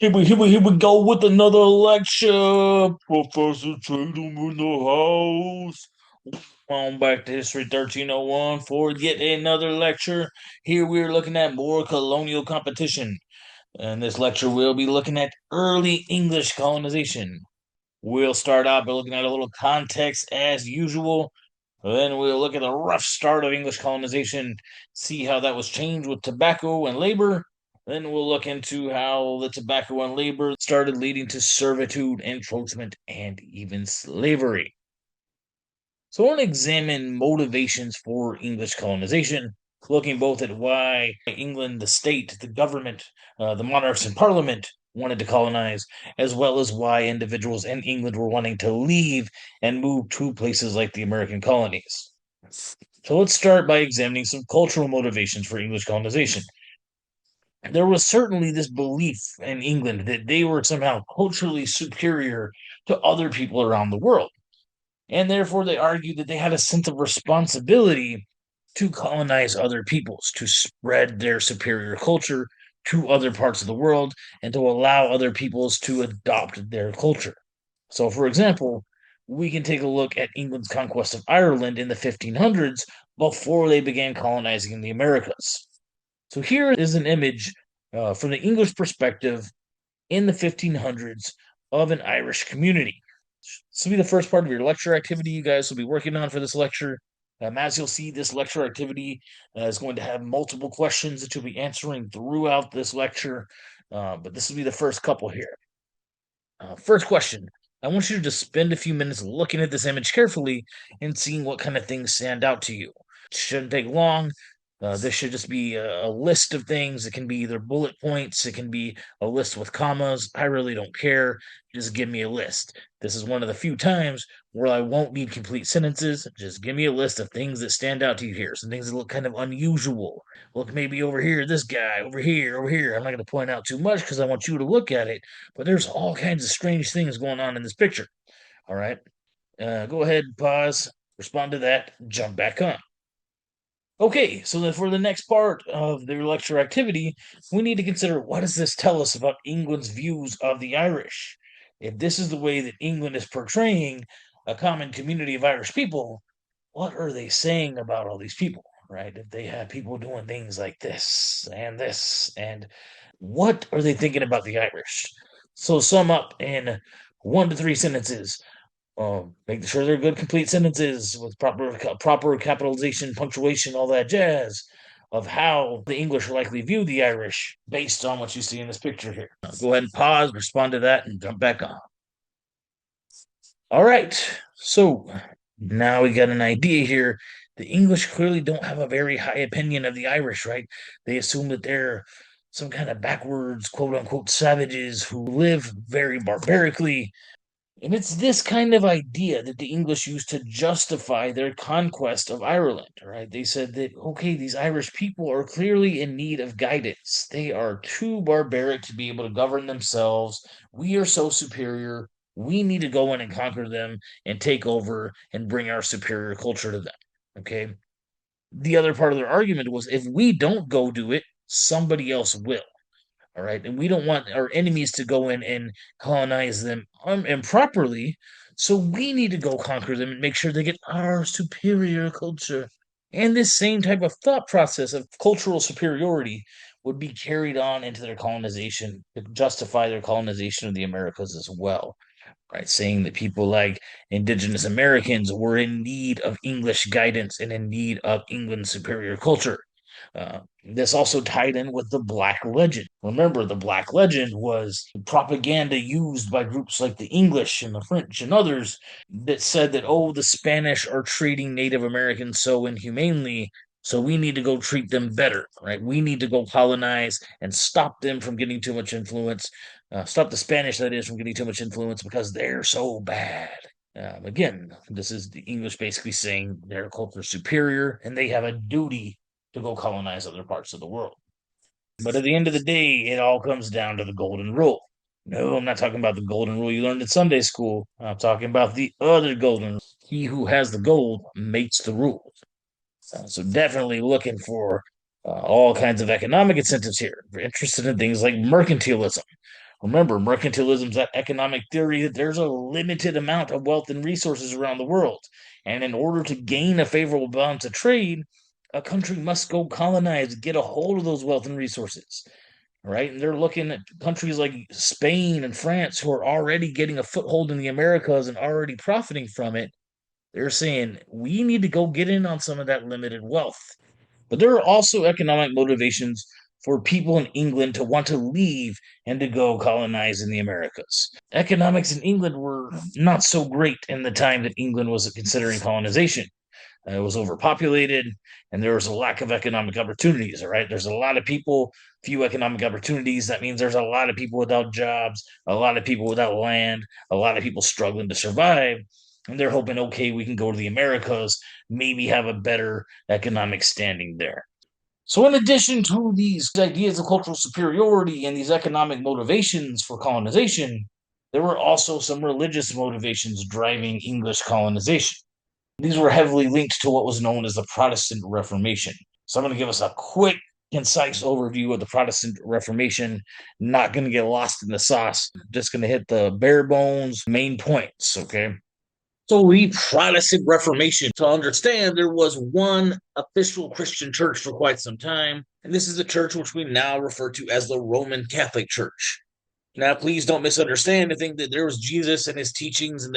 Here we go with another lecture. Professor Tatum in the house. On back to History 1301 for yet another lecture. Here we're looking at more colonial competition. In this lecture, we'll be looking at early English colonization. We'll start out by looking at a little context as usual. Then we'll look at the rough start of English colonization, see how that was changed with tobacco and labor. Then we'll look into how the tobacco and labor started leading to servitude, encroachment, and even slavery. So I want to examine motivations for English colonization, looking both at why England, the state, the government, the monarchs and parliament wanted to colonize, as well as why individuals in England were wanting to leave and move to places like the American colonies. So let's start by examining some cultural motivations for English colonization. There was certainly this belief in England that they were somehow culturally superior to other people around the world. And therefore, they argued that they had a sense of responsibility to colonize other peoples, to spread their superior culture to other parts of the world, and to allow other peoples to adopt their culture. So, for example, we can take a look at England's conquest of Ireland in the 1500s before they began colonizing the Americas. So, here is an image from the English perspective in the 1500s of an Irish community. This will be the first part of your lecture activity you guys will be working on for this lecture. As you'll see, this lecture activity is going to have multiple questions that you'll be answering throughout this lecture, but this will be the first couple here. First question. I want you to just spend a few minutes looking at this image carefully and seeing what kind of things stand out to you. It shouldn't take long. This should just be a list of things. It can be either bullet points, it can be a list with commas. I really don't care. Just give me a list. This is one of the few times where I won't need complete sentences. Just give me a list of things that stand out to you here, some things that look kind of unusual. Look, maybe over here, this guy, over here, over here. I'm not going to point out too much because I want you to look at it, but there's all kinds of strange things going on in this picture. All right. Go ahead, pause, respond to that, jump back on. Okay, so then for the next part of the lecture activity, we need to consider what does this tell us about England's views of the Irish? If this is the way that England is portraying a common community of Irish people, what are they saying about all these people, right? If they have people doing things like this, and what are they thinking about the Irish? So sum up in 1 to 3 sentences. Make sure they're good, complete sentences with proper capitalization, punctuation, all that jazz of how the English likely view the Irish based on what you see in this picture here. Go ahead and pause, respond to that, and jump back on. All right, so now we got an idea here. The English clearly don't have a very high opinion of the Irish, right? They assume that they're some kind of backwards, quote unquote, savages who live very barbarically. And it's this kind of idea that the English used to justify their conquest of Ireland, right? They said that, okay, these Irish people are clearly in need of guidance. They are too barbaric to be able to govern themselves. We are so superior. We need to go in and conquer them and take over and bring our superior culture to them. Okay. The other part of their argument was if we don't go do it, somebody else will. All right. And we don't want our enemies to go in and colonize them improperly. So we need to go conquer them and make sure they get our superior culture. And this same type of thought process of cultural superiority would be carried on into their colonization to justify their colonization of the Americas as well. Right, saying that people like indigenous Americans were in need of English guidance and in need of England's superior culture. This also tied in with the Black Legend. Remember, the Black Legend was propaganda used by groups like the English and the French and others that said that, oh, the Spanish are treating Native Americans so inhumanely, so we need to go treat them better, right? We need to go colonize and stop them from getting too much influence. Stop the Spanish, that is, from getting too much influence because they're so bad. Again, this is the English basically saying their culture is superior and they have a duty to go colonize other parts of the world. But at the end of the day, it all comes down to the golden rule. No, I'm not talking about the golden rule you learned in Sunday school. I'm talking about the other golden rule. He who has the gold makes the rules. So definitely looking for all kinds of economic incentives here. We're interested in things like mercantilism. Remember, mercantilism is that economic theory that there's a limited amount of wealth and resources around the world. And in order to gain a favorable balance of trade, a country must go colonize, get a hold of those wealth and resources. Right? And they're looking at countries like Spain and France who are already getting a foothold in the Americas and already profiting from it. They're saying we need to go get in on some of that limited wealth. But there are also economic motivations for people in England to want to leave and to go colonize in the Americas. Economics in England were not so great in the time that England was considering colonization. It was overpopulated, and there was a lack of economic opportunities. All right, there's a lot of people, few economic opportunities. That means there's a lot of people without jobs, a lot of people without land, a lot of people struggling to survive. And they're hoping, okay, we can go to the Americas, maybe have a better economic standing there. So, in addition to these ideas of cultural superiority and these economic motivations for colonization, there were also some religious motivations driving English colonization. These were heavily linked to what was known as the Protestant Reformation. So, I'm going to give us a quick, concise overview of the Protestant Reformation. Not going to get lost in the sauce, just going to hit the bare bones main points, okay? So, the Protestant Reformation, to understand, there was one official Christian church for quite some time, and this is the church which we now refer to as the Roman Catholic Church. Now, please don't misunderstand and think that there was Jesus and his teachings and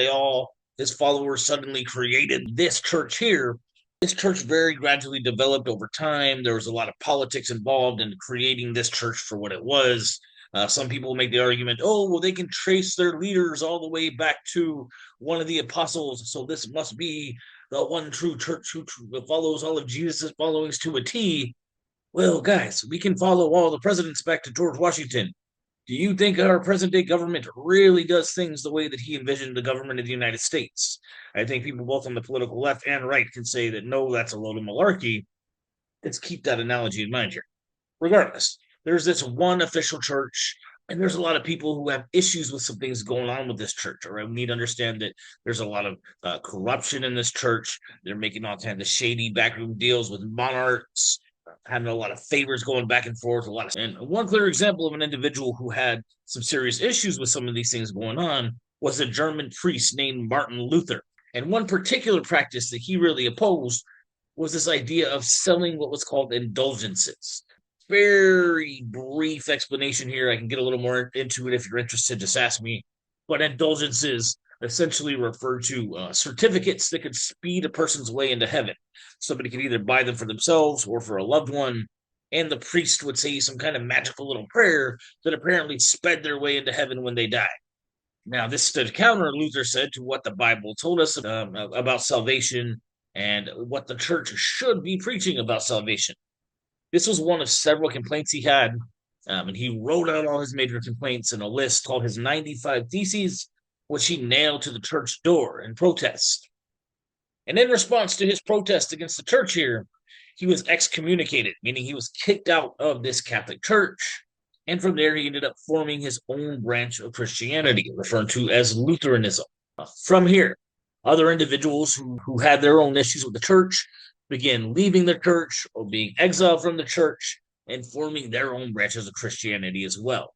his followers suddenly created this church here. This church very gradually developed over time. There was a lot of politics involved in creating this church for what it was. Some people make the argument, oh, well, they can trace their leaders all the way back to one of the apostles, so this must be the one true church who follows all of Jesus' followings to a T. Well, guys, we can follow all the presidents back to George Washington. Do you think our present day government really does things the way that he envisioned the government of the United States? I think people both on the political left and right can say that no, that's a load of malarkey. Let's keep that analogy in mind here. Regardless, there's this one official church, and there's a lot of people who have issues with some things going on with this church. All right, we need to understand that there's a lot of corruption in this church. They're making all kinds of shady backroom deals with monarchs, having a lot of favors going back and forth. And one clear example of an individual who had some serious issues with some of these things going on was a German priest named Martin Luther. And one particular practice that he really opposed was this idea of selling what was called indulgences. Very brief explanation here. I can get a little more into it if you're interested. Just ask me. But indulgences essentially refer to certificates that could speed a person's way into heaven. Somebody could either buy them for themselves or for a loved one, and the priest would say some kind of magical little prayer that apparently sped their way into heaven when they died. Now, this stood counter, Luther said, to what the Bible told us about salvation and what the church should be preaching about salvation. This was one of several complaints he had, and he wrote out all his major complaints in a list called his 95 Theses, which he nailed to the church door in protest. And in response to his protest against the church here, he was excommunicated, meaning he was kicked out of this Catholic church. And from there, he ended up forming his own branch of Christianity, referred to as Lutheranism. From here, other individuals who had their own issues with the church began leaving the church or being exiled from the church and forming their own branches of Christianity as well.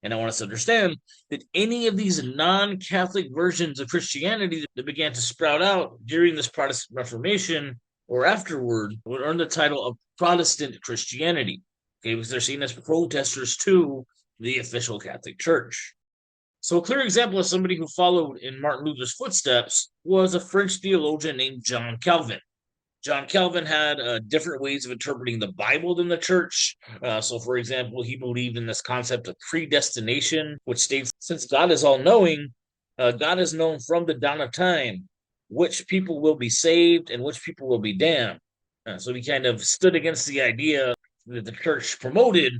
And I want us to understand that any of these non-Catholic versions of Christianity that began to sprout out during this Protestant Reformation or afterward would earn the title of Protestant Christianity, okay, because they're seen as protesters to the official Catholic Church. So a clear example of somebody who followed in Martin Luther's footsteps was a French theologian named John Calvin. John Calvin had different ways of interpreting the Bible than the church. So, for example, he believed in this concept of predestination, which states since God is all knowing, God has known from the dawn of time which people will be saved and which people will be damned. So he kind of stood against the idea that the church promoted,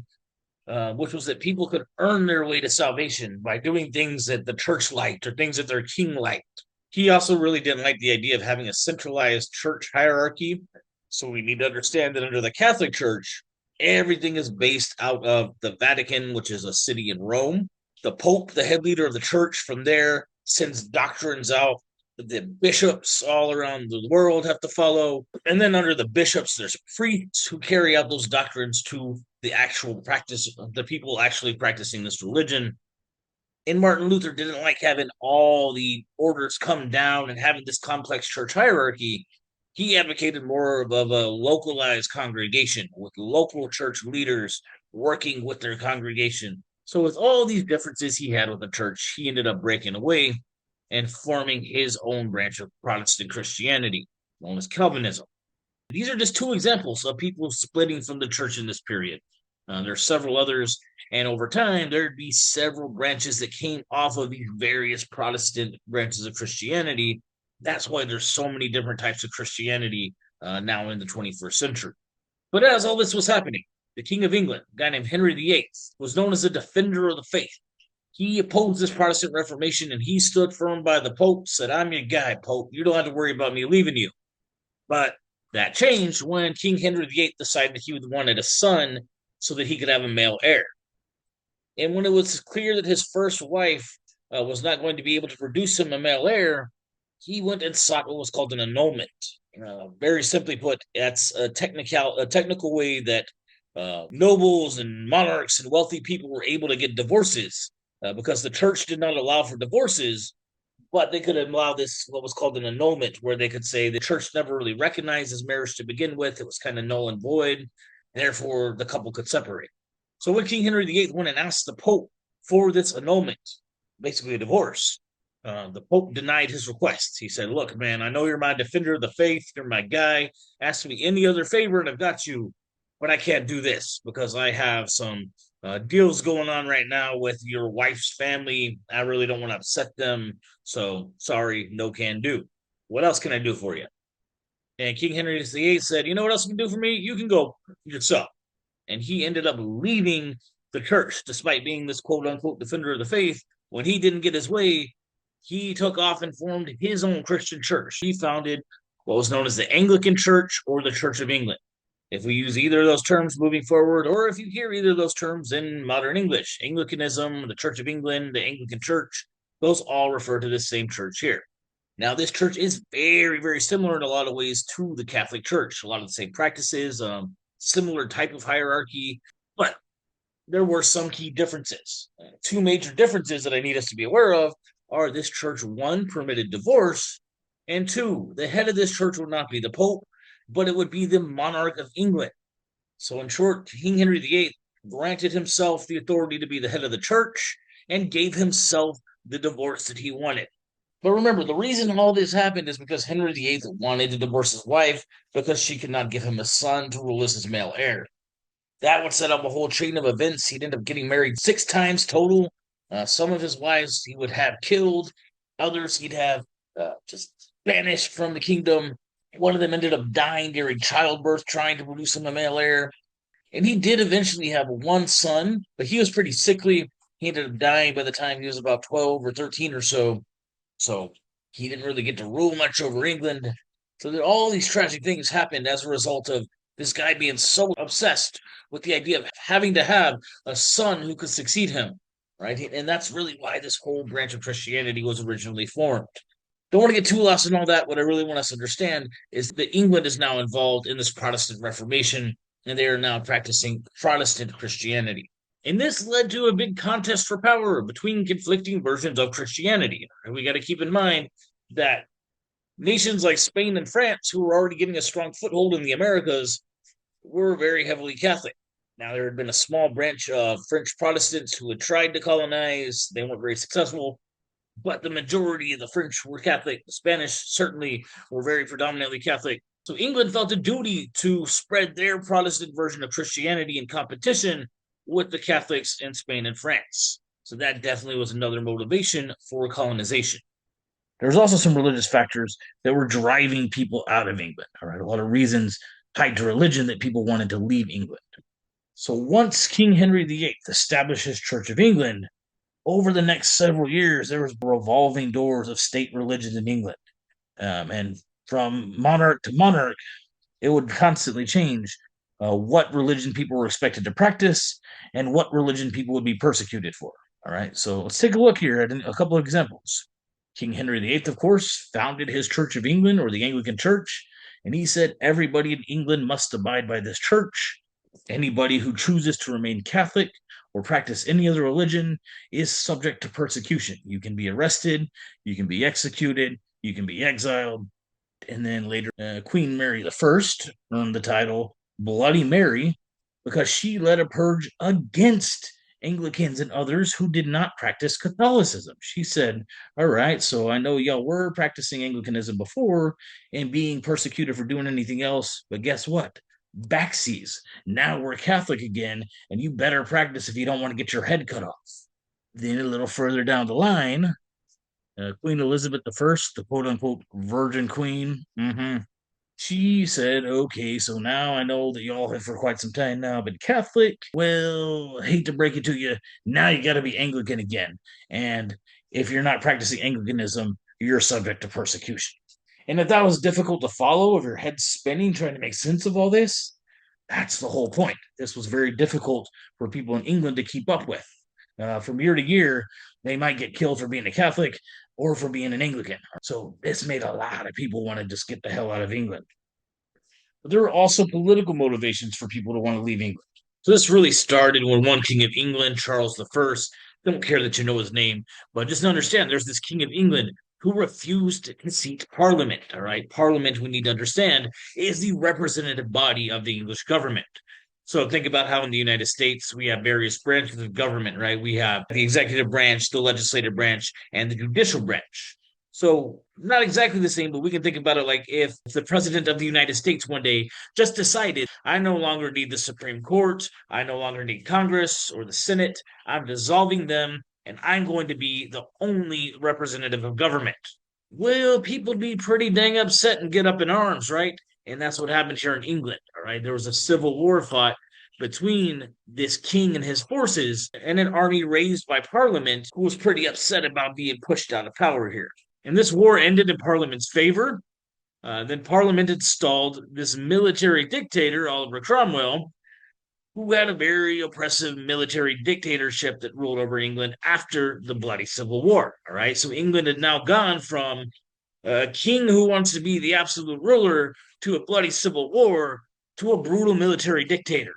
which was that people could earn their way to salvation by doing things that the church liked or things that their king liked. He also really didn't like the idea of having a centralized church hierarchy. So we need to understand that under the Catholic Church, everything is based out of the Vatican, which is a city in Rome. The Pope, the head leader of the church, from there sends doctrines out that the bishops all around the world have to follow. And then under the bishops, there's priests who carry out those doctrines to the actual practice of the people actually practicing this religion. And Martin Luther didn't like having all the orders come down and having this complex church hierarchy. He advocated more of a localized congregation with local church leaders working with their congregation. So, with all these differences he had with the church, he ended up breaking away and forming his own branch of Protestant Christianity, known as Calvinism. These are just two examples of people splitting from the church in this period. There's several others, and over time, there'd be several branches that came off of these various Protestant branches of Christianity. That's why there's so many different types of Christianity now in the 21st century. But as all this was happening, the King of England, a guy named Henry VIII, was known as a defender of the faith. He opposed this Protestant Reformation and he stood firm by the Pope, said, I'm your guy, Pope. You don't have to worry about me leaving you. But that changed when King Henry VIII decided he wanted a son so that he could have a male heir. And when it was clear that his first wife was not going to be able to produce him a male heir, he went and sought what was called an annulment. Very simply put, that's a technical way that nobles and monarchs and wealthy people were able to get divorces because the church did not allow for divorces, but they could allow this what was called an annulment, where they could say the church never really recognized his marriage to begin with. It was kind of null and void. And therefore, the couple could separate. So when King Henry VIII went and asked the Pope for this annulment, basically a divorce, the Pope denied his request. He said, look, man, I know you're my defender of the faith. You're my guy. Ask me any other favor and I've got you. But I can't do this because I have some deals going on right now with your wife's family. I really don't want to upset them. So sorry, no can do. What else can I do for you? And King Henry VIII said, you know what else you can do for me? You can go yourself. And he ended up leaving the church, despite being this quote unquote defender of the faith. When he didn't get his way, he took off and formed his own Christian church. He founded what was known as the Anglican Church or the Church of England. If we use either of those terms moving forward, or if you hear either of those terms in modern English, Anglicanism, the Church of England, the Anglican Church, those all refer to the same church here. Now, this church is very, very similar in a lot of ways to the Catholic Church. A lot of the same practices, similar type of hierarchy, but there were some key differences. Two major differences that I need us to be aware of are this church, one, permitted divorce, and two, the head of this church would not be the Pope, but it would be the monarch of England. So, in short, King Henry VIII granted himself the authority to be the head of the church and gave himself the divorce that he wanted. But remember, the reason all this happened is because Henry VIII wanted to divorce his wife because she could not give him a son to rule as his male heir. That would set up a whole chain of events. He'd end up getting married 6 times total. Some of his wives he would have killed, others he'd have just banished from the kingdom. One of them ended up dying during childbirth, trying to produce him a male heir. And he did eventually have one son, but he was pretty sickly. He ended up dying by the time he was about 12 or 13 or so. So he didn't really get to rule much over England. So that all these tragic things happened as a result of this guy being so obsessed with the idea of having to have a son who could succeed him, right? And that's really why this whole branch of Christianity was originally formed. Don't want to get too lost in all that. What I really want us to understand is that England is now involved in this Protestant Reformation, and they are now practicing Protestant Christianity. And this led to a big contest for power between conflicting versions of Christianity. And we got to keep in mind that nations like Spain and France, who were already getting a strong foothold in the Americas, were very heavily Catholic. Now, there had been a small branch of French Protestants who had tried to colonize. They weren't very successful, but the majority of the French were Catholic. The Spanish certainly were very predominantly Catholic. So England felt a duty to spread their Protestant version of Christianity in competition with the Catholics in Spain and France. So that definitely was another motivation for colonization. There was also some religious factors that were driving people out of England. All right, a lot of reasons tied to religion that people wanted to leave England. So once King Henry VIII established his Church of England, over the next several years, there was revolving doors of state religion in England. And from monarch to monarch, it would constantly change what religion people were expected to practice and what religion people would be persecuted for. All right, so let's take a look here at a couple of examples. King Henry VIII, of course, founded his Church of England, or the Anglican Church, and he said everybody in England must abide by this church. Anybody who chooses to remain Catholic or practice any other religion is subject to persecution. You can be arrested, you can be executed, you can be exiled, and then later Queen Mary I earned the title Bloody Mary because she led a purge against Anglicans and others who did not practice Catholicism. She said, all right, so I know y'all were practicing Anglicanism before and being persecuted for doing anything else, but guess what? Backsies. Now we're Catholic again, and you better practice if you don't want to get your head cut off. Then a little further down the line, Queen Elizabeth I, the quote unquote Virgin Queen, she said, okay, so now I know that y'all have for quite some time now been Catholic. Well, I hate to break it to you, now you got to be Anglican again. And if you're not practicing Anglicanism, you're subject to persecution. And if that was difficult to follow, if your head's spinning trying to make sense of all this, that's the whole point. This was very difficult for people in England to keep up with. From year to year, they might get killed for being a Catholic or for being an Anglican. So this made a lot of people want to just get the hell out of England. But there were also political motivations for people to want to leave England. So this really started when one king of England, Charles I, don't care that you know his name, but just understand there's this king of England who refused to seat Parliament. All right. Parliament, we need to understand, is the representative body of the English government. So think about how in the United States we have various branches of government, right? We have the executive branch, the legislative branch, and the judicial branch. So not exactly the same, but we can think about it like if the president of the United States one day just decided, I no longer need the Supreme Court, I no longer need Congress or the Senate, I'm dissolving them, and I'm going to be the only representative of government. Well, people would be pretty dang upset and get up in arms, right? And that's what happened here in England, all right? There was a civil war fought between this king and his forces and an army raised by Parliament who was pretty upset about being pushed out of power here. And this war ended in Parliament's favor. Then Parliament installed this military dictator, Oliver Cromwell, who had a very oppressive military dictatorship that ruled over England after the bloody Civil War. All right. So England had now gone from a king who wants to be the absolute ruler to a bloody civil war to a brutal military dictator.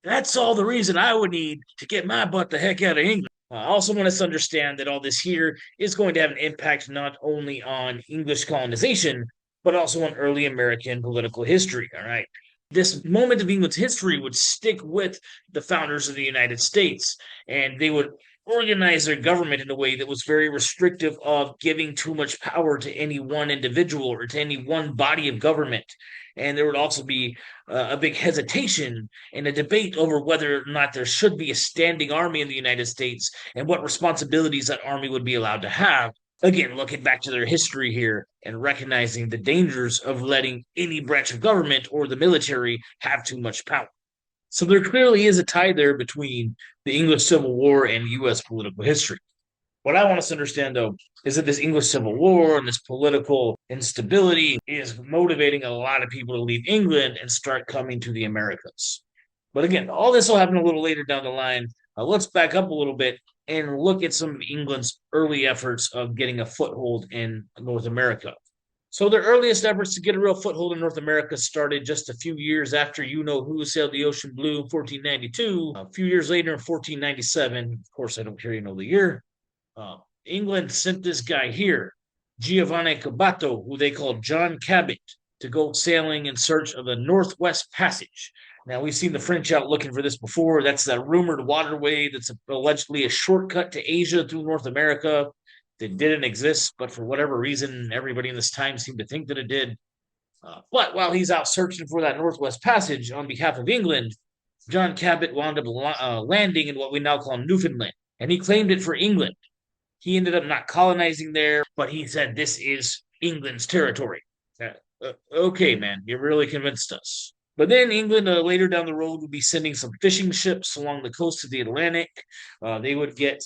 That's all the reason I would need to get my butt the heck out of England. I also want us to understand that all this here is going to have an impact not only on English colonization, but also on early American political history. All right. This moment of England's history would stick with the founders of the United States, and they would organize their government in a way that was very restrictive of giving too much power to any one individual or to any one body of government. And there would also be a big hesitation and a debate over whether or not there should be a standing army in the United States and what responsibilities that army would be allowed to have. Again, looking back to their history here and recognizing the dangers of letting any branch of government or the military have too much power. So there clearly is a tie there between the English Civil War and U.S. political history. What I want us to understand, though, is that this English Civil War and this political instability is motivating a lot of people to leave England and start coming to the Americas. But again, all this will happen a little later down the line. Let's back up a little bit and look at some of England's early efforts of getting a foothold in North America. So their earliest efforts to get a real foothold in North America started just a few years after you know who sailed the ocean blue in 1492. A few years later in 1497, of course, I don't care you know the year, England sent this guy here, Giovanni Cabato, who they called John Cabot, to go sailing in search of the Northwest Passage. Now, we've seen the French out looking for this before. That's that rumored waterway that's allegedly a shortcut to Asia through North America that didn't exist, but for whatever reason, everybody in this time seemed to think that it did. But while he's out searching for that Northwest Passage on behalf of England, John Cabot wound up landing in what we now call Newfoundland, and he claimed it for England. He ended up not colonizing there, but he said this is England's territory. Okay, man, you really convinced us. But then England later down the road would be sending some fishing ships along the coast of the Atlantic. They would get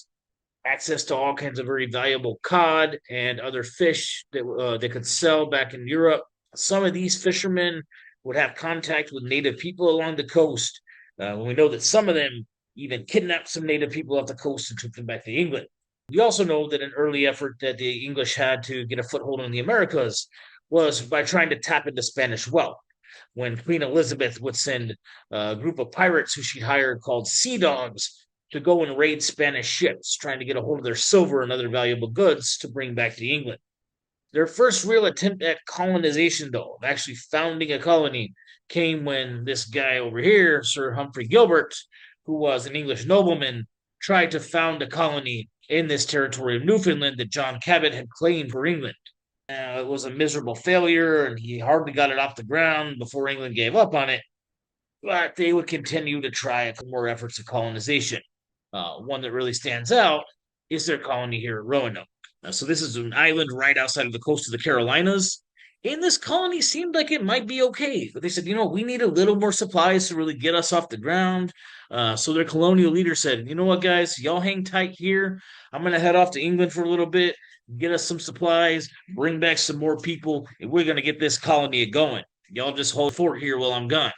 access to all kinds of very valuable cod and other fish that they could sell back in Europe. Some of these fishermen would have contact with native people along the coast. We know that some of them even kidnapped some native people off the coast and took them back to England. We also know that an early effort that the English had to get a foothold in the Americas was by trying to tap into Spanish wealth. When Queen Elizabeth would send a group of pirates who she'd hired called sea dogs to go and raid Spanish ships, trying to get a hold of their silver and other valuable goods to bring back to England. Their first real attempt at colonization, though, of actually founding a colony, came when this guy over here, Sir Humphrey Gilbert, who was an English nobleman, tried to found a colony in this territory of Newfoundland that John Cabot had claimed for England. It was a miserable failure, and he hardly got it off the ground before England gave up on it. But they would continue to try more efforts of colonization. One that really stands out is their colony here at Roanoke. So this is an island right outside of the coast of the Carolinas. And this colony seemed like it might be okay. But they said, we need a little more supplies to really get us off the ground. So their colonial leader said, you know what, guys, y'all hang tight here. I'm going to head off to England for a little bit, get us some supplies, bring back some more people, and we're going to get this colony going. Y'all just hold fort here while I'm gone.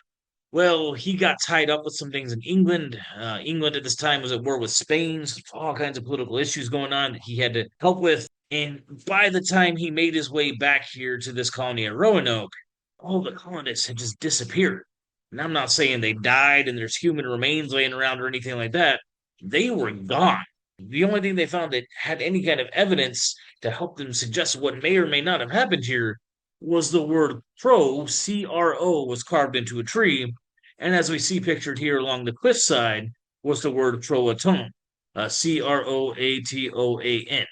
Well, he got tied up with some things in England. England at this time was at war with Spain, so all kinds of political issues going on that he had to help with. And by the time he made his way back here to this colony at Roanoke, all the colonists had just disappeared. And I'm not saying they died and there's human remains laying around or anything like that. They were gone. The only thing they found that had any kind of evidence to help them suggest what may or may not have happened here was the word crow, C-R-O, was carved into a tree. And as we see pictured here along the cliffside was the word Croatan, Croatoan.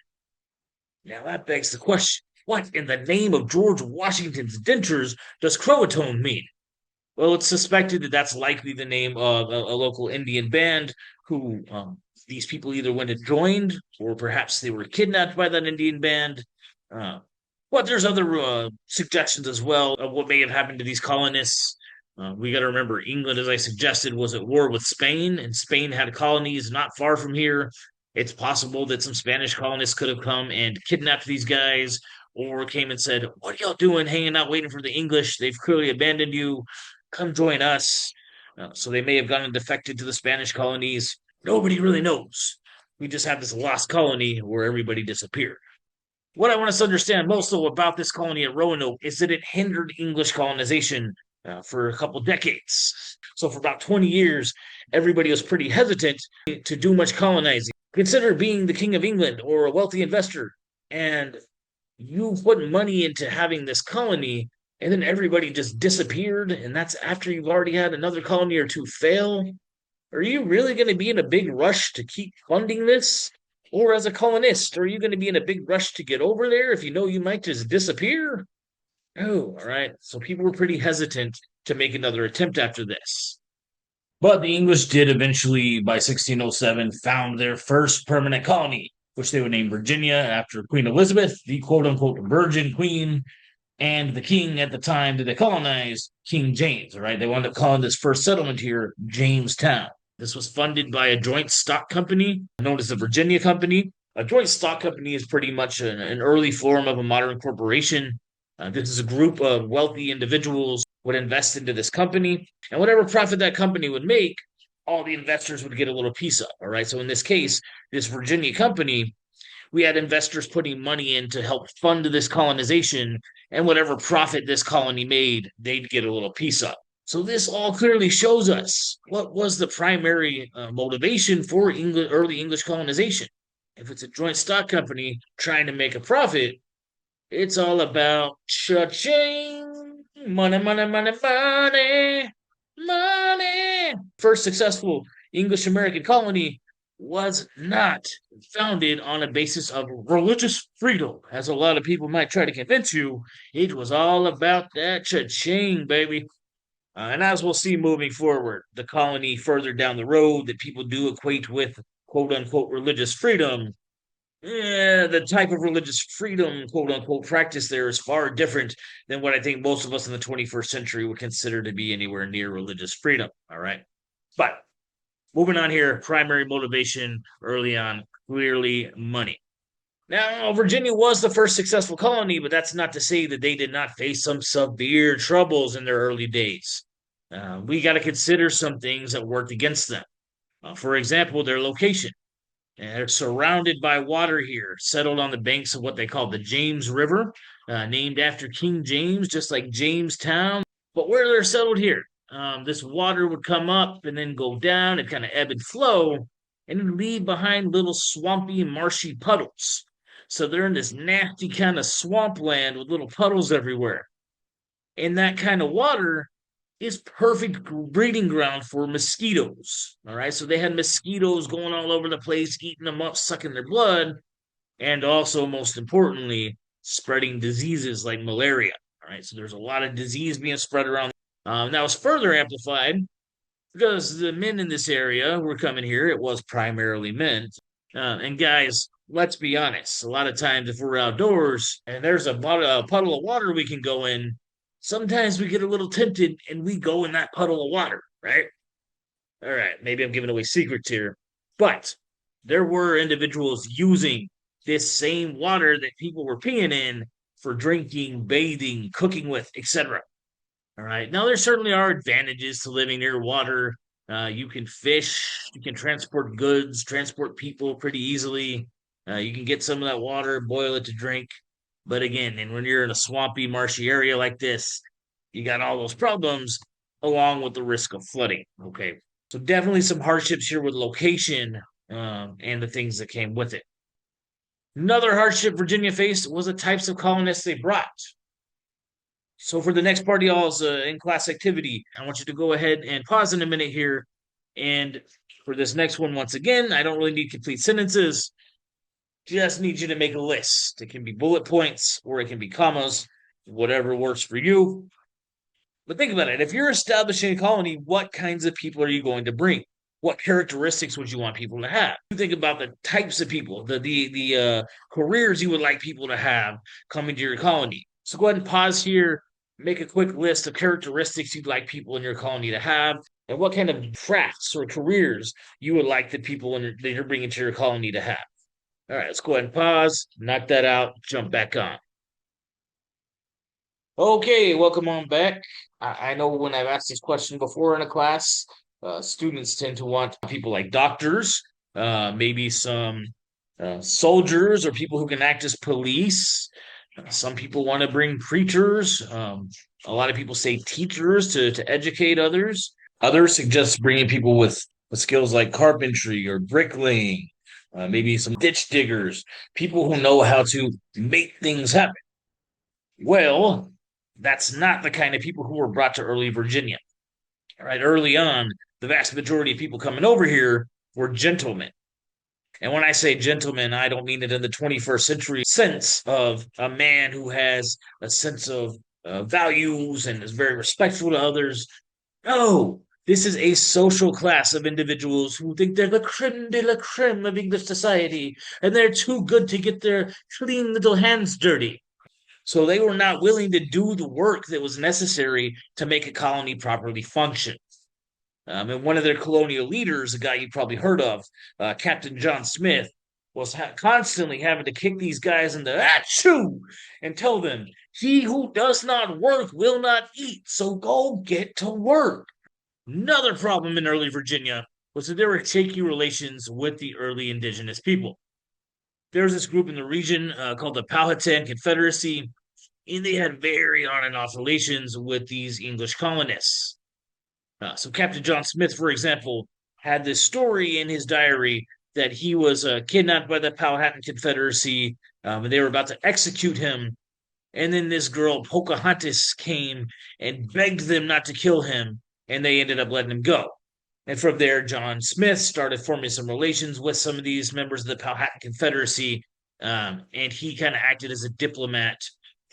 Now that begs the question, what in the name of George Washington's dentures does Croatan mean? Well, it's suspected that that's likely the name of a local Indian band who these people either went and joined or perhaps they were kidnapped by that Indian band. But there's other suggestions as well of what may have happened to these colonists. We got to remember, England, as I suggested, was at war with Spain, and Spain had colonies not far from here. It's possible that some Spanish colonists could have come and kidnapped these guys or came and said, what are y'all doing hanging out waiting for the English? They've clearly abandoned you. Come join us. So they may have gone and defected to the Spanish colonies. Nobody really knows. We just have this lost colony where everybody disappeared. What I want us to understand most, though, about this colony at Roanoke is that it hindered English colonization for a couple decades. So for about 20 years, everybody was pretty hesitant to do much colonizing. Consider being the King of England or a wealthy investor, and you put money into having this colony, and then everybody just disappeared, and that's after you've already had another colony or two fail. Are you really going to be in a big rush to keep funding this? Or as a colonist, are you going to be in a big rush to get over there if you know you might just disappear? Oh, all right. So people were pretty hesitant to make another attempt after this. But the English did eventually, by 1607, found their first permanent colony, which they would name Virginia after Queen Elizabeth, the quote-unquote Virgin Queen, and the king at the time that they colonized, King James, all right? They wound up calling this first settlement here Jamestown. This was funded by a joint stock company known as the Virginia Company. A joint stock company is pretty much an early form of a modern corporation. This is a group of wealthy individuals would invest into this company, and whatever profit that company would make, all the investors would get a little piece of. All right. So in this case, this Virginia Company, we had investors putting money in to help fund this colonization, and whatever profit this colony made, they'd get a little piece of. So this all clearly shows us what was the primary motivation for early English colonization. If it's a joint stock company trying to make a profit, it's all about cha-ching, money, money, money, money, money. First successful English-American colony was not founded on a basis of religious freedom, as a lot of people might try to convince you. It was all about that cha-ching, baby. And as we'll see moving forward, the colony further down the road that people do equate with quote unquote religious freedom, the type of religious freedom, quote unquote, practice there is far different than what I think most of us in the 21st century would consider to be anywhere near religious freedom. All right. But moving on here, primary motivation early on, clearly money. Now, Virginia was the first successful colony, but that's not to say that they did not face some severe troubles in their early days. We got to consider some things that worked against them. For example, their location. They're surrounded by water here, settled on the banks of what they call the James River, named after King James, just like Jamestown. But where they're settled here, this water would come up and then go down and kind of ebb and flow. and leave behind little swampy, marshy puddles. So they're in this nasty kind of swampland with little puddles everywhere. And that kind of water is perfect breeding ground for mosquitoes. All right. So they had mosquitoes going all over the place, eating them up, sucking their blood, and also, most importantly, spreading diseases like malaria. All right. So there's a lot of disease being spread around. That was further amplified because the men in this area were coming here. It was primarily men. And guys, let's be honest. A lot of times, if we're outdoors and there's a puddle of water we can go in, sometimes we get a little tempted and we go in that puddle of water, right? All right, maybe I'm giving away secrets here, but there were individuals using this same water that people were peeing in for drinking, bathing, cooking with, etc. All right. Now, there certainly are advantages to living near water. You can fish, you can transport goods, transport people pretty easily. You can get some of that water, boil it to drink. But again, and when you're in a swampy, marshy area like this, you got all those problems along with the risk of flooding. Okay. So, definitely some hardships here with location and the things that came with it. Another hardship Virginia faced was the types of colonists they brought. So for the next part of y'all's in-class activity, I want you to go ahead and pause in a minute here. And for this next one, once again, I don't really need complete sentences. Just need you to make a list. It can be bullet points or it can be commas, whatever works for you. But think about it. If you're establishing a colony, what kinds of people are you going to bring? What characteristics would you want people to have? You think about the types of people, the careers you would like people to have coming to your colony. So go ahead and pause here, make a quick list of characteristics you'd like people in your colony to have, and what kind of crafts or careers you would like the people that you're bringing to your colony to have. All right, let's go ahead and pause, knock that out, jump back on. Okay, welcome on back. I know when I've asked this question before in a class, students tend to want people like doctors, maybe some soldiers or people who can act as police. Some people want to bring preachers. A lot of people say teachers to educate others. Others suggest bringing people with skills like carpentry or bricklaying, maybe some ditch diggers, people who know how to make things happen. Well, that's not the kind of people who were brought to early Virginia. All right, early on, the vast majority of people coming over here were gentlemen. And when I say gentlemen, I don't mean it in the 21st century sense of a man who has a sense of values and is very respectful to others. No, this is a social class of individuals who think they're the creme de la creme of English society and they're too good to get their clean little hands dirty. So they were not willing to do the work that was necessary to make a colony properly function. And one of their colonial leaders, a guy you probably heard of, Captain John Smith, was constantly having to kick these guys in the achoo and tell them, he who does not work will not eat, so go get to work. Another problem in early Virginia was that there were shaky relations with the early indigenous people. There was this group in the region called the Powhatan Confederacy, and they had very on and off relations with these English colonists. So Captain John Smith, for example, had this story in his diary that he was kidnapped by the Powhatan Confederacy, and they were about to execute him. And then this girl, Pocahontas, came and begged them not to kill him, and they ended up letting him go. And from there, John Smith started forming some relations with some of these members of the Powhatan Confederacy, and he kind of acted as a diplomat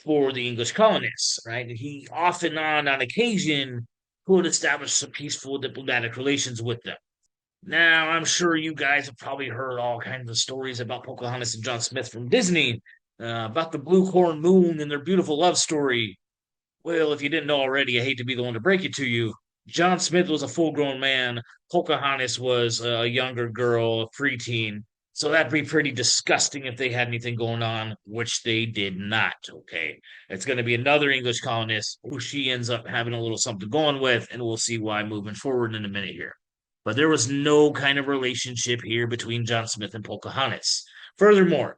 for the English colonists, right? And he often on occasion would establish some peaceful diplomatic relations with them. Now, I'm sure you guys have probably heard all kinds of stories about Pocahontas and John Smith from Disney, about the blue corn moon and their beautiful love story. Well, if you didn't know already, I hate to be the one to break it to you. John Smith was a full grown man. Pocahontas was a younger girl, a preteen. So that'd be pretty disgusting if they had anything going on, which they did not. Okay. It's going to be another English colonist who she ends up having a little something going with, and we'll see why moving forward in a minute here. But there was no kind of relationship here between John Smith and Pocahontas. Furthermore,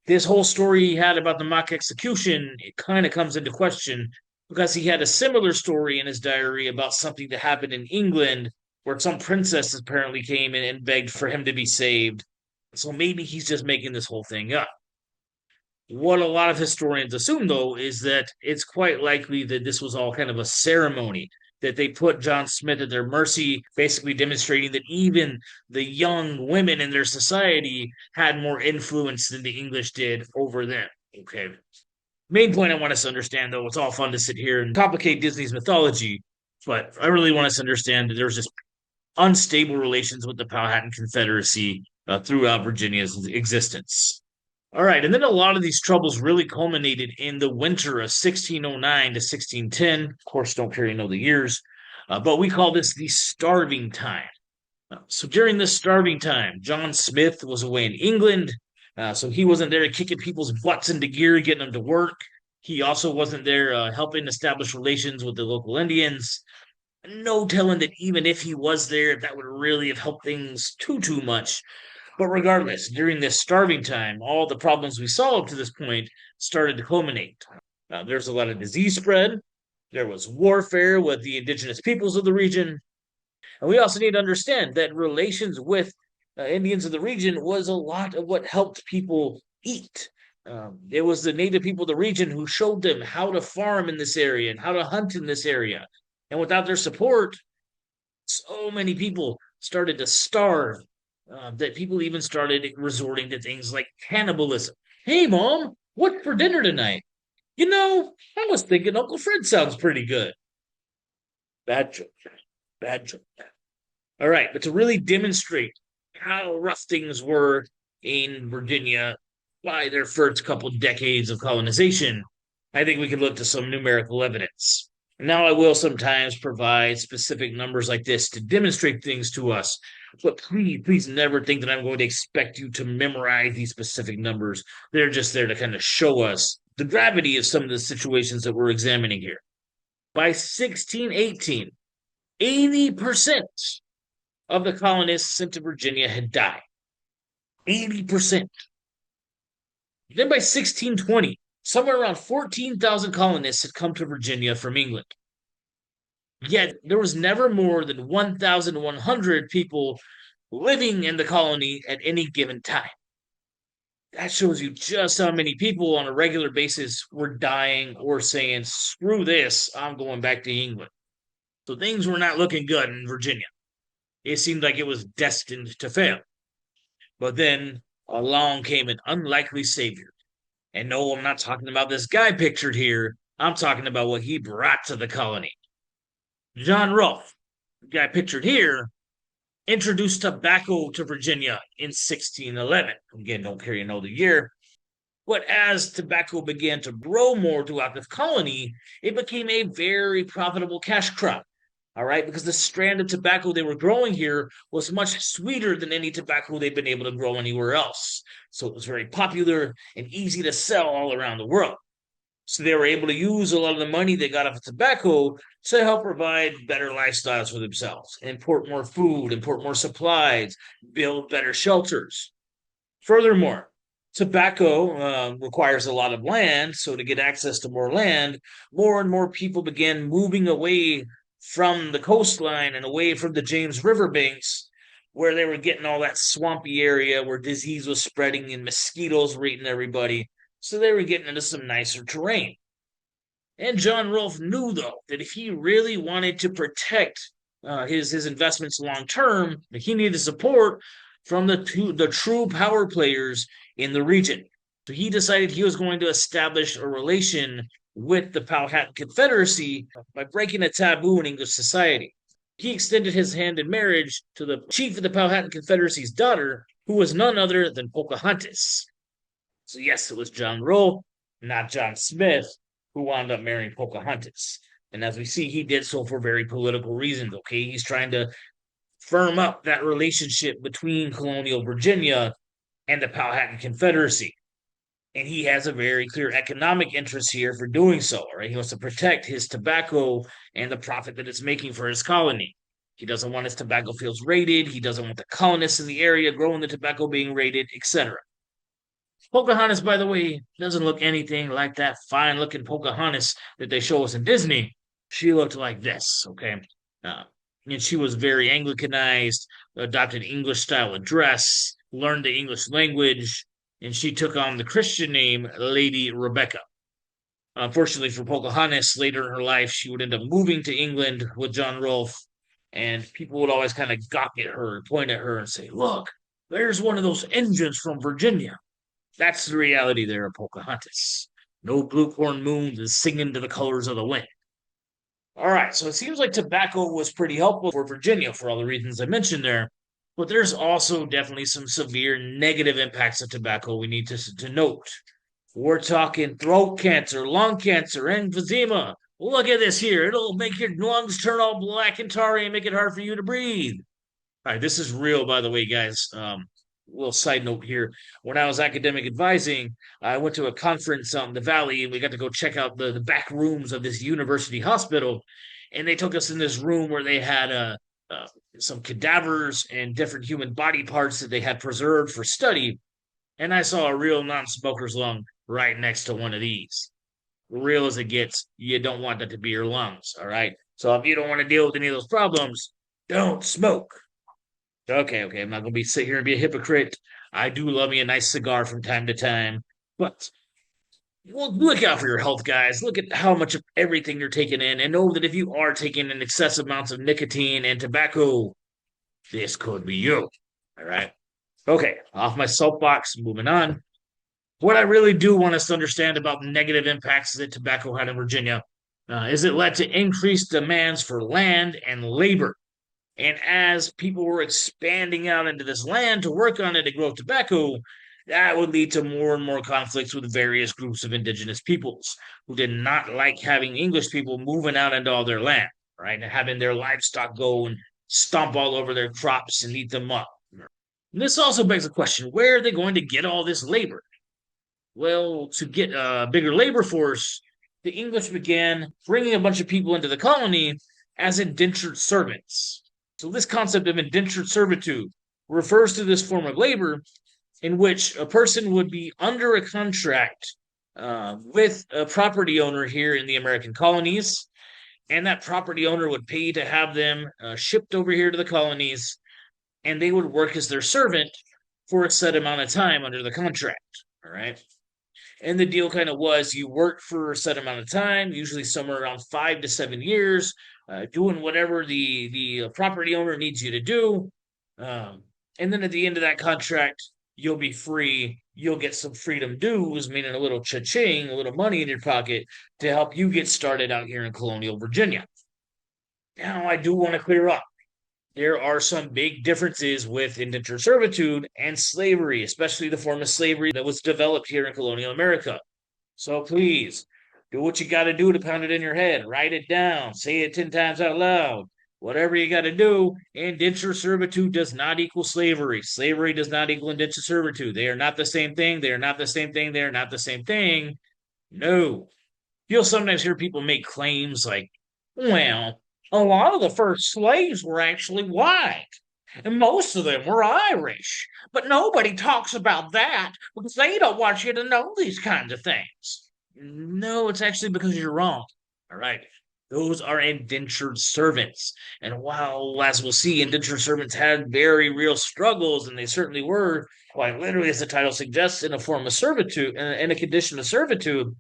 this whole story he had about the mock execution, it kind of comes into question because he had a similar story in his diary about something that happened in England where some princess apparently came in and begged for him to be saved. So maybe he's just making this whole thing up. What a lot of historians assume, though, is that it's quite likely that this was all kind of a ceremony, that they put John Smith at their mercy, basically demonstrating that even the young women in their society had more influence than the English did over them. Okay. Main point I want us to understand, though, it's all fun to sit here and complicate Disney's mythology, but I really want us to understand that there's just unstable relations with the Powhatan Confederacy throughout Virginia's existence. All right, and then a lot of these troubles really culminated in the winter of 1609 to 1610. Of course, don't care, know the years, but we call this the starving time. So during this starving time, John Smith was away in England, so he wasn't there kicking people's butts into gear, getting them to work. He also wasn't there helping establish relations with the local Indians. No telling that even if he was there, that would really have helped things too much. But regardless, during this starving time, all the problems we saw up to this point started to culminate. There's a lot of disease spread. There was warfare with the indigenous peoples of the region. And we also need to understand that relations with Indians of the region was a lot of what helped people eat. It was the native people of the region who showed them how to farm in this area and how to hunt in this area. And without their support, so many people started to starve that people even started resorting to things like cannibalism. Hey, Mom, what's for dinner tonight? I was thinking Uncle Fred sounds pretty good. Bad joke. Bad joke. All right, but to really demonstrate how rough things were in Virginia by their first couple decades of colonization, I think we could look to some numerical evidence. Now, I will sometimes provide specific numbers like this to demonstrate things to us, but please never think that I'm going to expect you to memorize these specific numbers. They're just there to kind of show us the gravity of some of the situations that we're examining here. By 1618, 80% of the colonists sent to Virginia had died. 80%. Then by 1620, somewhere around 14,000 colonists had come to Virginia from England. Yet there was never more than 1,100 people living in the colony at any given time. That shows you just how many people on a regular basis were dying or saying, screw this, I'm going back to England. So things were not looking good in Virginia. It seemed like it was destined to fail. But then along came an unlikely savior. And no, I'm not talking about this guy pictured here. I'm talking about what he brought to the colony. John Rolfe, the guy pictured here, introduced tobacco to Virginia in 1611. Again, don't care, the year. But as tobacco began to grow more throughout the colony, it became a very profitable cash crop. All right, because the strand of tobacco they were growing here was much sweeter than any tobacco they've been able to grow anywhere else. So it was very popular and easy to sell all around the world. So they were able to use a lot of the money they got off of tobacco to help provide better lifestyles for themselves, import more food, import more supplies, build better shelters. Furthermore, tobacco requires a lot of land. So to get access to more land, more and more people began moving away from the coastline and away from the James River banks, where they were getting all that swampy area where disease was spreading and mosquitoes were eating everybody. So they were getting into some nicer terrain. And John Rolfe knew, though, that if he really wanted to protect his investments long term, he needed support from the true power players in the region. So he decided he was going to establish a relation with the Powhatan Confederacy by breaking a taboo in English society. He extended his hand in marriage to the chief of the Powhatan Confederacy's daughter, who was none other than Pocahontas. So yes, it was John Rolfe, not John Smith, who wound up marrying Pocahontas. And as we see, he did so for very political reasons, okay? He's trying to firm up that relationship between colonial Virginia and the Powhatan Confederacy. And he has a very clear economic interest here for doing so, right? He wants to protect his tobacco and the profit that it's making for his colony. He doesn't want his tobacco fields raided. He doesn't want the colonists in the area growing the tobacco being raided, etc. Pocahontas, by the way, doesn't look anything like that fine-looking Pocahontas that they show us in Disney. She looked like this, okay? and she was very Anglicanized, adopted English style of dress, learned the English language, and she took on the Christian name Lady Rebecca. Unfortunately for Pocahontas, later in her life, she would end up moving to England with John Rolfe, and people would always kind of gawk at her, point at her, and say, "Look, there's one of those engines from Virginia." That's the reality there of Pocahontas. No blue corn moon is singing to the colors of the wind. All right, so it seems like tobacco was pretty helpful for Virginia for all the reasons I mentioned there, but there's also definitely some severe negative impacts of tobacco we need to note. We're talking throat cancer, lung cancer, emphysema. Look at this here. It'll make your lungs turn all black and tarry and make it hard for you to breathe. All right, this is real, by the way, guys. Little side note here. When I was academic advising, I went to a conference out in the valley, and we got to go check out the back rooms of this university hospital. And they took us in this room where they had uh, some cadavers and different human body parts that they had preserved for study. And I saw a real non-smoker's lung right next to one of these. Real as it gets, you don't want that to be your lungs, all right? So if you don't want to deal with any of those problems, don't smoke. Okay, I'm not gonna be sit here and be a hypocrite. I do love me a nice cigar from time to time, but well, look out for your health, guys. Look at how much of everything you're taking in, and know that if you are taking in excessive amounts of nicotine and tobacco, this could be you. All right. Okay, off my soapbox, moving on. What I really do want us to understand about the negative impacts that tobacco had in Virginia is it led to increased demands for land and labor. And as people were expanding out into this land to work on it to grow tobacco, that would lead to more and more conflicts with various groups of indigenous peoples who did not like having English people moving out into all their land, right? And having their livestock go and stomp all over their crops and eat them up. And this also begs the question, where are they going to get all this labor? Well, to get a bigger labor force, the English began bringing a bunch of people into the colony as indentured servants. So, this concept of indentured servitude refers to this form of labor in which a person would be under a contract with a property owner here in the American colonies, and that property owner would pay to have them shipped over here to the colonies, and they would work as their servant for a set amount of time under the contract. All right. And the deal kind of was you work for a set amount of time, usually somewhere around 5 to 7 years, doing whatever the property owner needs you to do. And then at the end of that contract, you'll be free. You'll get some freedom dues, meaning a little cha-ching, a little money in your pocket to help you get started out here in Colonial Virginia. Now, I do want to clear up there are some big differences with indentured servitude and slavery, especially the form of slavery that was developed here in colonial America. So please do what you got to do to pound it in your head. Write it down. Say it 10 times out loud. Whatever you got to do, indentured servitude does not equal slavery. Slavery does not equal indentured servitude. They are not the same thing. They are not the same thing. They are not the same thing. No. You'll sometimes hear people make claims like, well, a lot of the first slaves were actually white, and most of them were Irish. But nobody talks about that because they don't want you to know these kinds of things. No, it's actually because you're wrong. All right. Those are indentured servants. And while, as we'll see, indentured servants had very real struggles, and they certainly were, quite literally, as the title suggests, in a form of servitude, in a condition of servitude,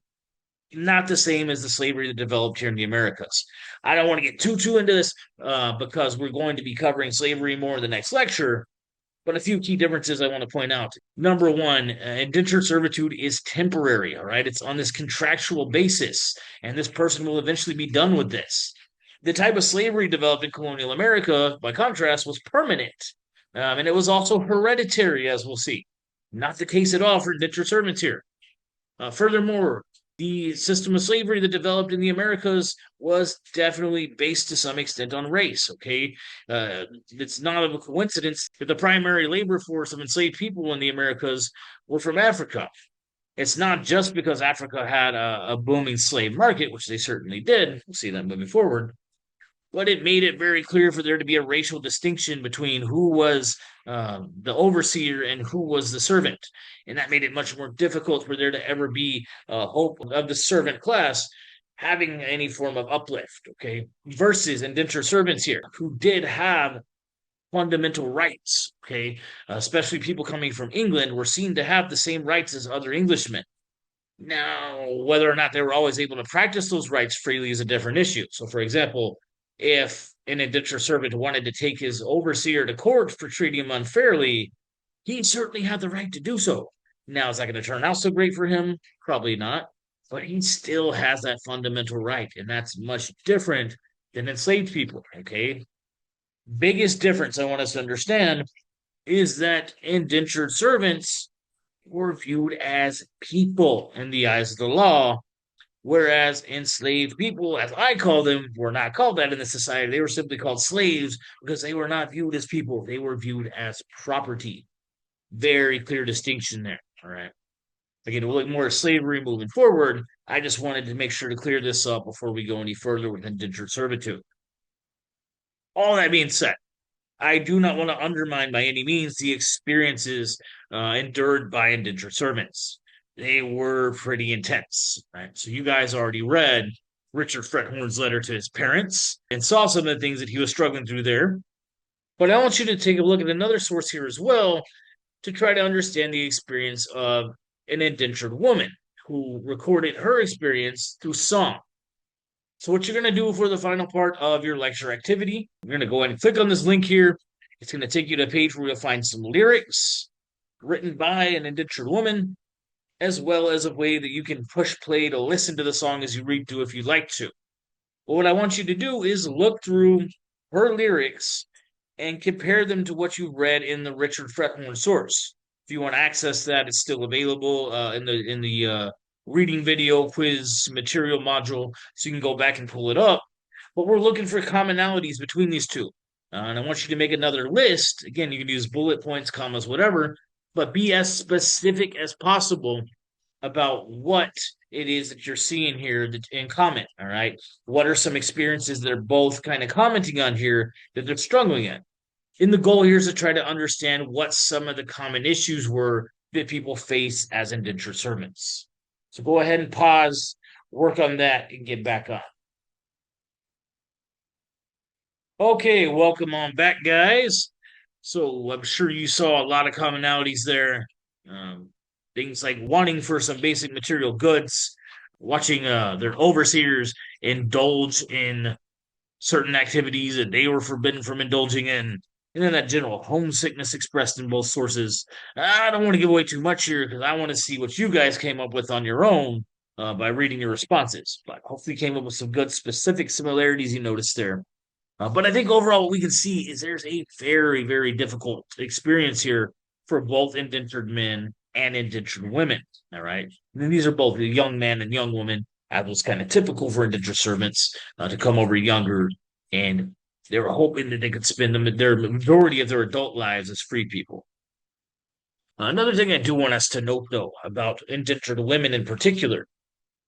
not the same as the slavery that developed here in the Americas. I don't want to get too into this because we're going to be covering slavery more in the next lecture. But a few key differences I want to point out. Number one, indentured servitude is temporary. All right, it's on this contractual basis, and this person will eventually be done with this. The type of slavery developed in colonial America, by contrast, was permanent, and it was also hereditary, as we'll see. Not the case at all for indentured servants here. Furthermore, the system of slavery that developed in the Americas was definitely based to some extent on race. Okay, it's not a coincidence that the primary labor force of enslaved people in the Americas were from Africa. It's not just because Africa had a booming slave market, which they certainly did. We'll see that moving forward, but it made it very clear for there to be a racial distinction between who was the overseer and who was the servant. And that made it much more difficult for there to ever be hope of the servant class having any form of uplift, okay, versus indentured servants here who did have fundamental rights, okay, especially people coming from England were seen to have the same rights as other Englishmen. Now, whether or not they were always able to practice those rights freely is a different issue. So, for example, if an indentured servant wanted to take his overseer to court for treating him unfairly, he certainly had the right to do so. Now, is that going to turn out so great for him? Probably not. But he still has that fundamental right, and that's much different than enslaved people. Okay. Biggest difference I want us to understand is that indentured servants were viewed as people in the eyes of the law, whereas enslaved people, as I call them, were not called that in the society. They were simply called slaves because they were not viewed as people. They were viewed as property. Very clear distinction there. All right. Again, we'll look more at slavery moving forward. I just wanted to make sure to clear this up before we go any further with indentured servitude. All that being said, I do not want to undermine by any means the experiences endured by indentured servants. They were pretty intense. Right? So you guys already read Richard Frethorn's letter to his parents and saw some of the things that he was struggling through there. But I want you to take a look at another source here as well to try to understand the experience of an indentured woman who recorded her experience through song. So what you're going to do for the final part of your lecture activity, you're going to go ahead and click on this link here. It's going to take you to a page where you'll find some lyrics written by an indentured woman, as well as a way that you can push play to listen to the song as you read through if you'd like to. But what I want you to do is look through her lyrics and compare them to what you read in the Richard Frethorn source. If you want to access that, it's still available in the reading video quiz material module, so you can go back and pull it up. But we're looking for commonalities between these two. And I want you to make another list. Again, you can use bullet points, commas, whatever, but be as specific as possible about what it is that you're seeing here in comment. All right. What are some experiences that are both kind of commenting on here that they're struggling at? And the goal here is to try to understand what some of the common issues were that people face as indentured servants. So go ahead and pause, work on that, and get back on. Okay, welcome on back, guys. So I'm sure you saw a lot of commonalities there. Um, Things like wanting for some basic material goods, watching their overseers indulge in certain activities that they were forbidden from indulging in, and then that general homesickness expressed in both sources. I don't want to give away too much here because I want to see what you guys came up with on your own by reading your responses. But hopefully, you came up with some good specific similarities you noticed there. But I think overall, what we can see is there's a very, very difficult experience here for both indentured men and indentured women. All right. And then these are both a young man and young woman, as was kind of typical for indentured servants to come over younger. And they were hoping that they could spend their majority of their adult lives as free people. Another thing I do want us to note, though, about indentured women in particular,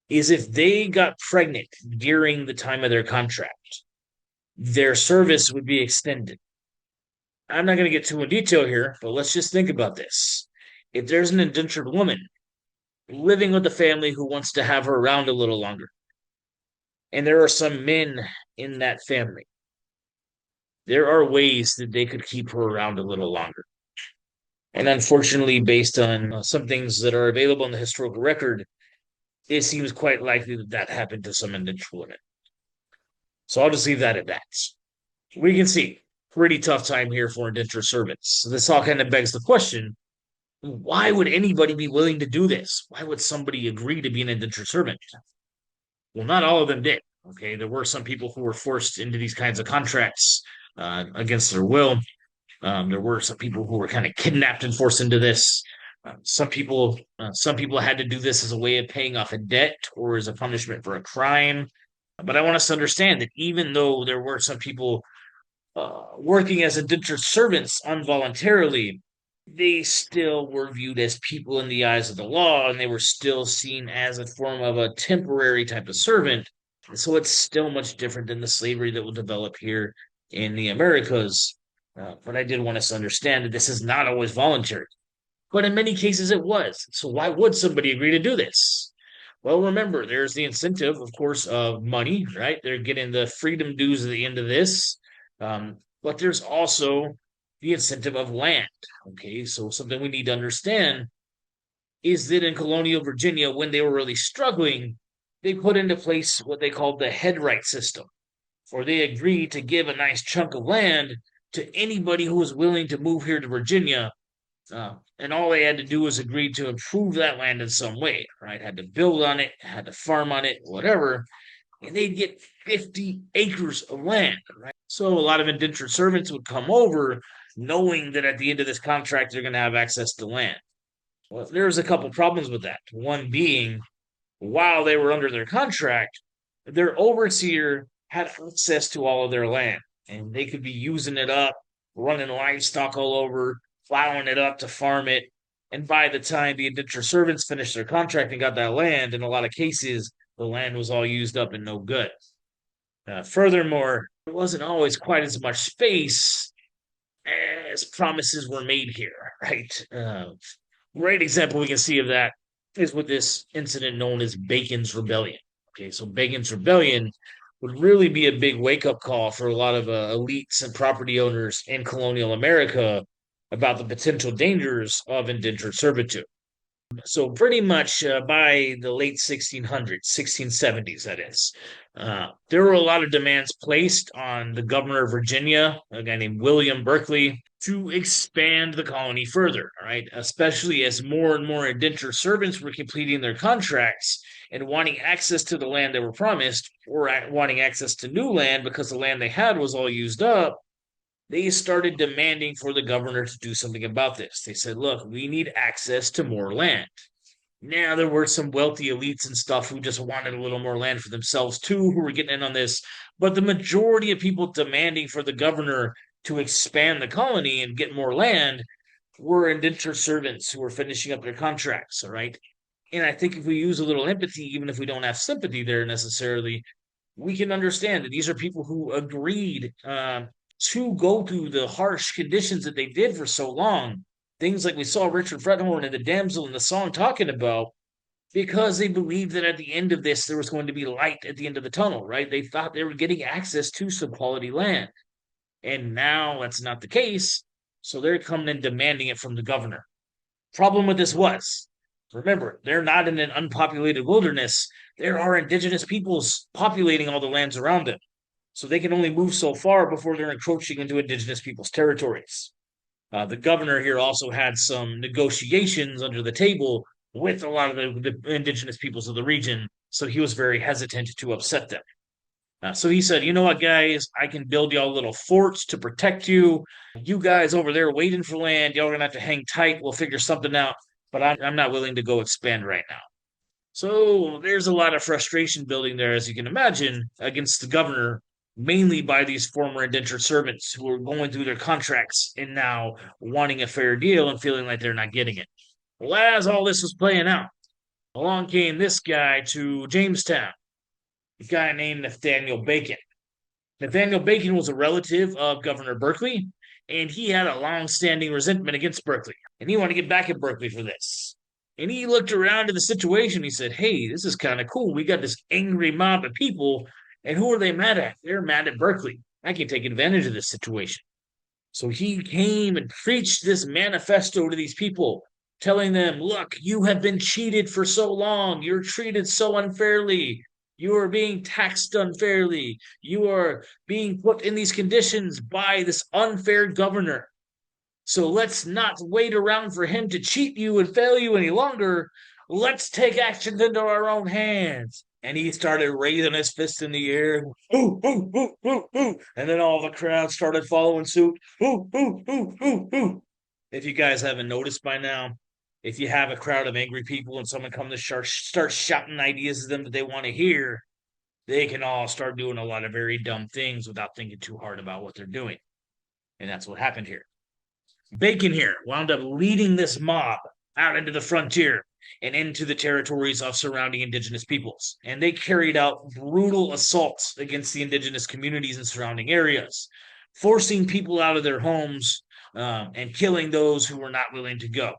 is if they got pregnant during the time of their contract, their service would be extended. I'm not going to get too in detail here, but let's just think about this. If there's an indentured woman living with a family who wants to have her around a little longer, and there are some men in that family, there are ways that they could keep her around a little longer. And unfortunately, based on some things that are available in the historical record, it seems quite likely that that happened to some indentured women. So I'll just leave that at that. We can see pretty tough time here for indentured servants. So this all kind of begs the question, why would anybody be willing to do this? Why would somebody agree to be an indentured servant? Well, not all of them did. Okay, there were some people who were forced into these kinds of contracts against their will. There were some people who were kind of kidnapped and forced into this. Some people had to do this as a way of paying off a debt or as a punishment for a crime. But I want us to understand that even though there were some people working as indentured servants involuntarily, they still were viewed as people in the eyes of the law, and they were still seen as a form of a temporary type of servant. So it's still much different than the slavery that will develop here in the Americas. But I did want us to understand that this is not always voluntary. But in many cases, it was. So why would somebody agree to do this? Well, remember, there's the incentive, of course, of money, right? They're getting the freedom dues at the end of this. But there's also the incentive of land. Okay, so something we need to understand is that in colonial Virginia, when they were really struggling, they put into place what they called the headright system, where they agreed to give a nice chunk of land to anybody who was willing to move here to Virginia. And all they had to do was agree to improve that land in some way, right? Had to build on it, had to farm on it, whatever, and they'd get 50 acres of land, right? So a lot of indentured servants would come over knowing that at the end of this contract, they're going to have access to land. Well, there's a couple problems with that. One being, while they were under their contract, their overseer had access to all of their land and they could be using it up, running livestock all over, plowing it up to farm it. And by the time the indentured servants finished their contract and got that land, in a lot of cases, the land was all used up and no good. Furthermore, there wasn't always quite as much space as promises were made here, right? Great example we can see of that is with this incident known as Bacon's Rebellion. Okay, so Bacon's Rebellion would really be a big wake up call for a lot of elites and property owners in colonial America about the potential dangers of indentured servitude. So pretty much by the late 1600s, 1670s, that is, there were a lot of demands placed on the governor of Virginia, a guy named William Berkeley, to expand the colony further, right? Especially as more and more indentured servants were completing their contracts and wanting access to the land they were promised, or wanting access to new land because the land they had was all used up. They started demanding for the governor to do something about this. They said, look, we need access to more land. Now, there were some wealthy elites and stuff who just wanted a little more land for themselves too, who were getting in on this. But the majority of people demanding for the governor to expand the colony and get more land were indentured servants who were finishing up their contracts. All right. And I think if we use a little empathy, even if we don't have sympathy there necessarily, we can understand that these are people who agreed to go through the harsh conditions that they did for so long. Things like we saw Richard Frethorn and the damsel in the song talking about, because they believed that at the end of this, there was going to be light at the end of the tunnel, right? They thought they were getting access to some quality land. And now that's not the case. So they're coming and demanding it from the governor. Problem with this was, remember, they're not in an unpopulated wilderness. There are indigenous peoples populating all the lands around them. So they can only move so far before they're encroaching into indigenous people's territories. The governor here also had some negotiations under the table with a lot of the indigenous peoples of the region, so he was very hesitant to upset them. So he said, you know what, guys, I can build y'all little forts to protect you. You guys over there waiting for land, y'all are going to have to hang tight. We'll figure something out, but I'm not willing to go expand right now. So there's a lot of frustration building there, as you can imagine, against the governor, mainly by these former indentured servants who are going through their contracts and now wanting a fair deal and feeling like they're not getting it. Well, as all this was playing out, along came this guy to Jamestown, a guy named Nathaniel Bacon. Nathaniel Bacon was a relative of Governor Berkeley, and he had a long-standing resentment against Berkeley, and he wanted to get back at Berkeley for this. And he looked around at the situation. He said, hey, this is kind of cool. We got this angry mob of people, and who are they mad at? They're mad at Berkeley. I can take advantage of this situation. So he came and preached this manifesto to these people, telling them, look, you have been cheated for so long. You're treated so unfairly. You are being taxed unfairly. You are being put in these conditions by this unfair governor. So let's not wait around for him to cheat you and fail you any longer. Let's take actions into our own hands. And he started raising his fist in the air. Ooh, ooh, ooh, ooh, ooh. And then all the crowd started following suit. Ooh, ooh, ooh, ooh, ooh. If you guys haven't noticed by now, if you have a crowd of angry people and someone comes to start shouting ideas at them that they want to hear, they can all start doing a lot of very dumb things without thinking too hard about what they're doing. And that's what happened here. Bacon here wound up leading this mob out into the frontier and into the territories of surrounding indigenous peoples. And they carried out brutal assaults against the indigenous communities in surrounding areas, forcing people out of their homes and killing those who were not willing to go.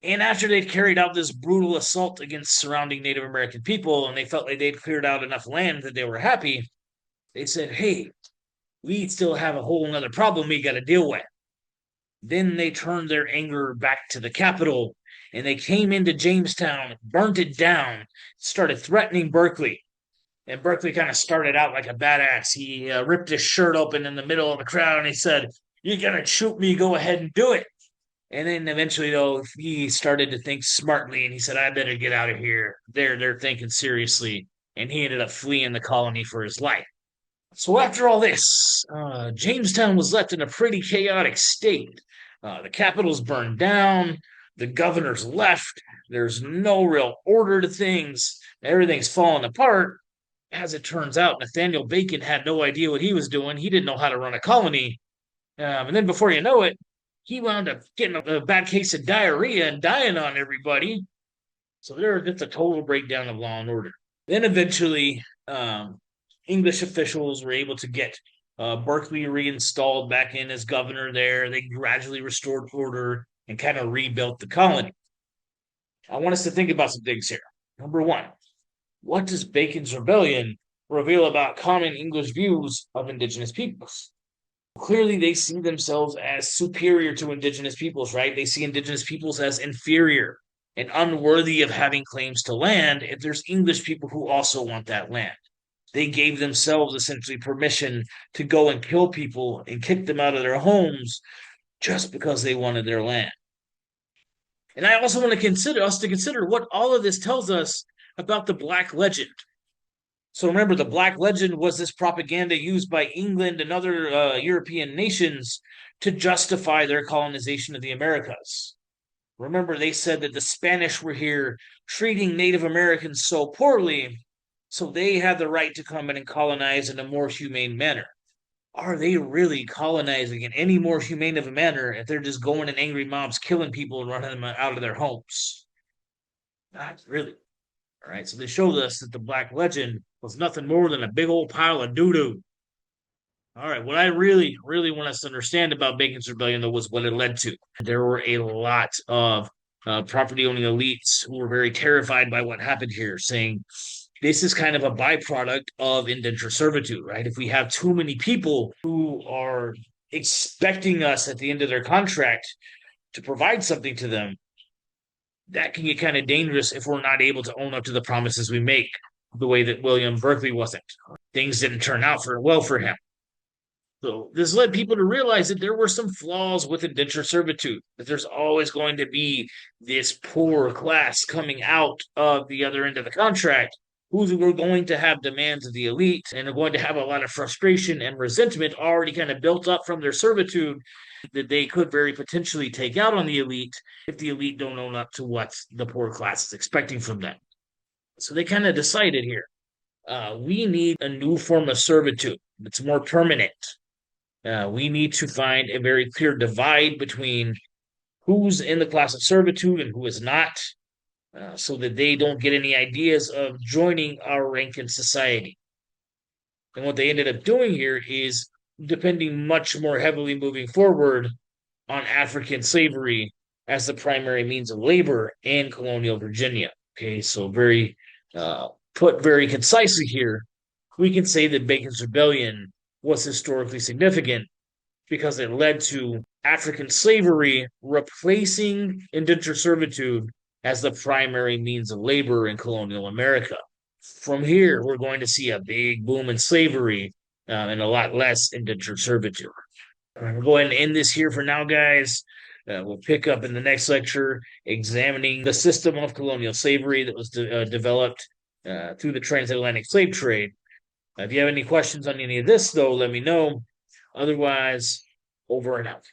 And after they'd carried out this brutal assault against surrounding Native American people and they felt like they'd cleared out enough land that they were happy, they said, hey, we still have a whole other problem we got to deal with. Then they turned their anger back to the capital and they came into Jamestown, burnt it down, started threatening Berkeley. And Berkeley kind of started out like a badass. He ripped his shirt open in the middle of the crowd and he said, you're going to shoot me, go ahead and do it. And then eventually, though, he started to think smartly and he said, I better get out of here. They're thinking seriously. And he ended up fleeing the colony for his life. So after all this, Jamestown was left in a pretty chaotic state. The capital's burned down, the governor's left, there's no real order to things, everything's falling apart. As it turns out, Nathaniel Bacon had no idea what he was doing. He didn't know how to run a colony. And then before you know it, he wound up getting a bad case of diarrhea and dying on everybody. So there was just a total breakdown of law and order. Then eventually, English officials were able to get Berkeley reinstalled back in as governor there. They gradually restored order and kind of rebuilt the colony. I want us to think about some things here. Number one, what does Bacon's Rebellion reveal about common English views of indigenous peoples? Clearly, they see themselves as superior to indigenous peoples, right? They see indigenous peoples as inferior and unworthy of having claims to land if there's English people who also want that land. They gave themselves essentially permission to go and kill people and kick them out of their homes just because they wanted their land. And I also want to consider what all of this tells us about the Black Legend. So remember, the Black Legend was this propaganda used by England and other European nations to justify their colonization of the Americas. Remember, they said that the Spanish were here treating Native Americans so poorly, so they had the right to come in and colonize in a more humane manner. Are they really colonizing in any more humane of a manner if they're just going in angry mobs, killing people and running them out of their homes? Not really. All right, so they showed us that the Black Legend was nothing more than a big old pile of doo doo. All right, what I really, really want us to understand about Bacon's Rebellion, though, was what it led to. There were a lot of property owning elites who were very terrified by what happened here, saying this is kind of a byproduct of indentured servitude, right? If we have too many people who are expecting us at the end of their contract to provide something to them, that can get kind of dangerous if we're not able to own up to the promises we make, the way that William Berkeley wasn't. Things didn't turn out well for him. So this led people to realize that there were some flaws with indentured servitude, that there's always going to be this poor class coming out of the other end of the contract who were going to have demands of the elite and are going to have a lot of frustration and resentment already kind of built up from their servitude that they could very potentially take out on the elite if the elite don't own up to what the poor class is expecting from them. So they kind of decided here, we need a new form of servitude that's more permanent. We need to find a very clear divide between who's in the class of servitude and who is not, so that they don't get any ideas of joining our rank in society. And what they ended up doing here is depending much more heavily moving forward on African slavery as the primary means of labor in colonial Virginia. Okay, so put very concisely here, we can say that Bacon's Rebellion was historically significant because it led to African slavery replacing indentured servitude as the primary means of labor in colonial America. From here, we're going to see a big boom in slavery and a lot less indentured servitude. We'll go ahead and end this here for now, guys. We'll pick up in the next lecture examining the system of colonial slavery that was developed through the transatlantic slave trade. If you have any questions on any of this, though, let me know. Otherwise, over and out.